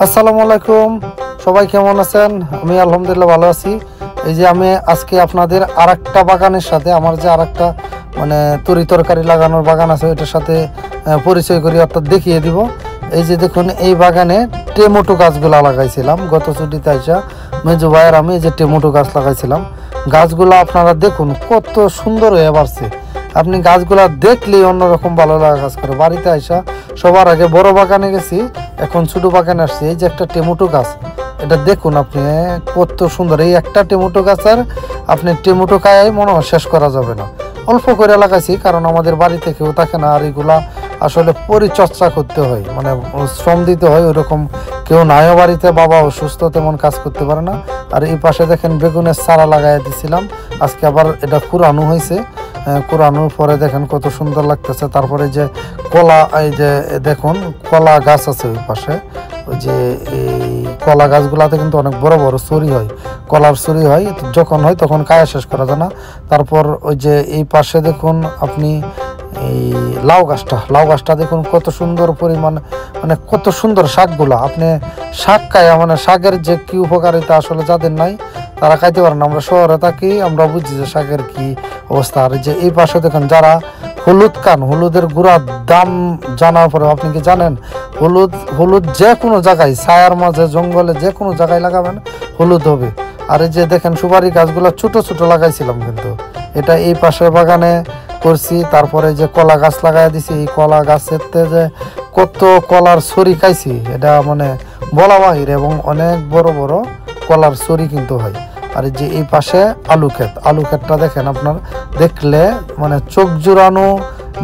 আসসালামু আলাইকুম, সবাই কেমন আছেন? আমি আলহামদুলিল্লাহ ভালো আছি। এই যে আমি আজকে আপনাদের আরেকটা বাগানের সাথে আমার যে আরেকটা মানে তরি তরকারি লাগানোর বাগান আছে ওইটার সাথে পরিচয় করি, অর্থাৎ দেখিয়ে দিব। এই যে দেখুন, এই বাগানে টমেটো গাছগুলা লাগাইছিলাম গত ছুটিতে আইসা মেজু ভাইয়ের আমি এই যে টমেটো গাছ লাগাইছিলাম। গাছগুলো আপনারা দেখুন কত সুন্দর হয়ে বাড়ছে। আপনি গাছগুলা দেখলেই অন্যরকম ভালো লাগা কাজ করে। বাড়িতে আইসা সবার আগে বড় বাগানে গেছি, এখন ছোটো বাগানে আসছি। এই যে একটা টমেটো গাছ, এটা দেখুন আপনি কত সুন্দর। এই একটা টমেটো গাছের আপনি টমেটো খায় মনে হয় শেষ করা যাবে না। অল্প করে লাগাইছি কারণ আমাদের বাড়িতে কেউ থাকে না, আর এগুলা আসলে পরিচর্যা করতে হয়, মানে শ্রম দিতে হয়। ওইরকম কেউ নাইও বাড়িতে, বাবা অসুস্থ, তেমন কাজ করতে পারে না। আর এই পাশে দেখেন বেগুনের চারা লাগাই দিছিলাম, আজকে আবার এটা কুড়ানো হয়েছে। কুড়ানোর পরে দেখেন কত সুন্দর লাগতেছে। তারপরে যে কলা, এই যে দেখুন কলা গাছ আছে ওই পাশে। ওই যে এই কলা গাছগুলাতে কিন্তু অনেক বড় বড় চুরি হয়, কলার চুরি হয়, যখন হয় তখন কায়া শেষ করা যায় না। তারপর ওই যে এই পাশে দেখুন আপনি এই লাউ গাছটা দেখুন কত সুন্দর পরিমাণ, মানে কত সুন্দর শাকগুলা। আপনি শাক খায় মানে শাকের যে কি উপকারিতা আসলে যাদের নাই তারা খাইতে পারে না। আমরা শহরে থাকি, আমরা বুঝি যে শাকের কি অবস্থা। আর যে এই পাশে দেখেন যারা হলুদ খান, হলুদের গুঁড়ার দাম জানার পরে আপনি কি জানেন হলুদ যে কোনো জায়গায়, ছায়ার মাঝে, জঙ্গলে, যে কোনো জায়গায় লাগাবেন হলুদ হবে। আর এই যে দেখেন সুপারি গাছগুলো ছোট ছোট লাগাইছিলাম, কিন্তু এটা এই পাশের বাগানে করছি। তারপরে যে কলা গাছ লাগাই দিছি, এই কলা গাছের যে কত কলার ছড়ি খাইছি এটা মানে বলা বাহির, এবং অনেক বড় বড় কলার ছড়ি কিন্তু হয়। আর এই যে এই পাশে আলু ক্ষেতটা দেখেন, আপনার দেখলে মানে চোখ জুড়ানো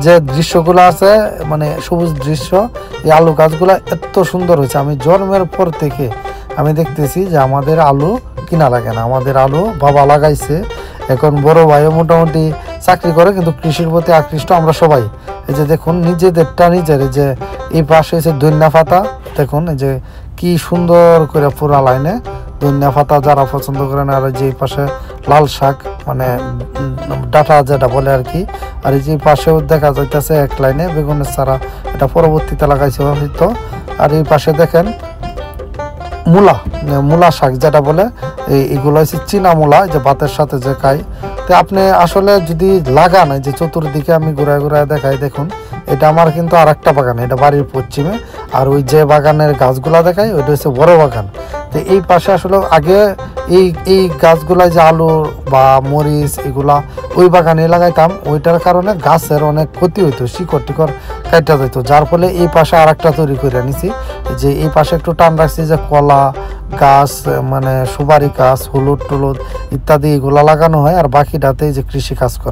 যে দৃশ্যগুলো আছে, মানে সবুজ দৃশ্য। এই আলু গাছগুলো এত সুন্দর হয়েছে। আমি জন্মের পর থেকে আমি দেখতেছি যে আমাদের আলু কিনা লাগে না, আমাদের আলু বাবা লাগাইছে। এখন বড় ভাইও মোটামুটি চাকরি করে, কিন্তু কৃষির প্রতি আকৃষ্ট আমরা সবাই। এই যে দেখুন নিজেদেরটা নিজের, এই যে এই পাশে হচ্ছে ধনিয়া পাতা, দেখুন এই যে কি সুন্দর করে পুরা লাইনে ধনিয়া পাতা যারা পছন্দ করেন। আর যে পাশে লাল শাক, মানে ডাটা যেটা বলে আর কি। আর এই যে পাশেও দেখা যাইতেছে এক লাইনে বেগুনের চারা, এটা পরবর্তীতে লাগাইছে হয়তো। আর এই পাশে দেখেন মূলা শাক যেটা বলে, এইগুলো হচ্ছে চীনা মূলা, যে ভাতের সাথে যে খাই। তো আপনি আসলে যদি লাগান, এই যে চতুর্দিকে আমি ঘুরায় ঘুরায় দেখাই, দেখুন এটা আমার কিন্তু আর একটা বাগান, এটা বাড়ির পশ্চিমে। আর ওই যে বাগানের গাছগুলা দেখাই ওইটা হচ্ছে বড় বাগান। তো এই পাশে আসলে আগে এই গাছগুলা যে আলু বা মরিচ এগুলা ওই বাগানে লাগাইতাম, ওইটার কারণে গাছের অনেক ক্ষতি হইতো, শিকড় টিকড় কাটা যেত, যার ফলে এই পাশে আর একটা তৈরি করে নিছি। যে এই পাশে একটু টান রাখছি যে কলা গাছ, মানে সুপারি গাছ, হলুদ টলুদ ইত্যাদি এগুলা লাগানো হয়, আর বাকিটাতে যে কৃষি কাজ করা।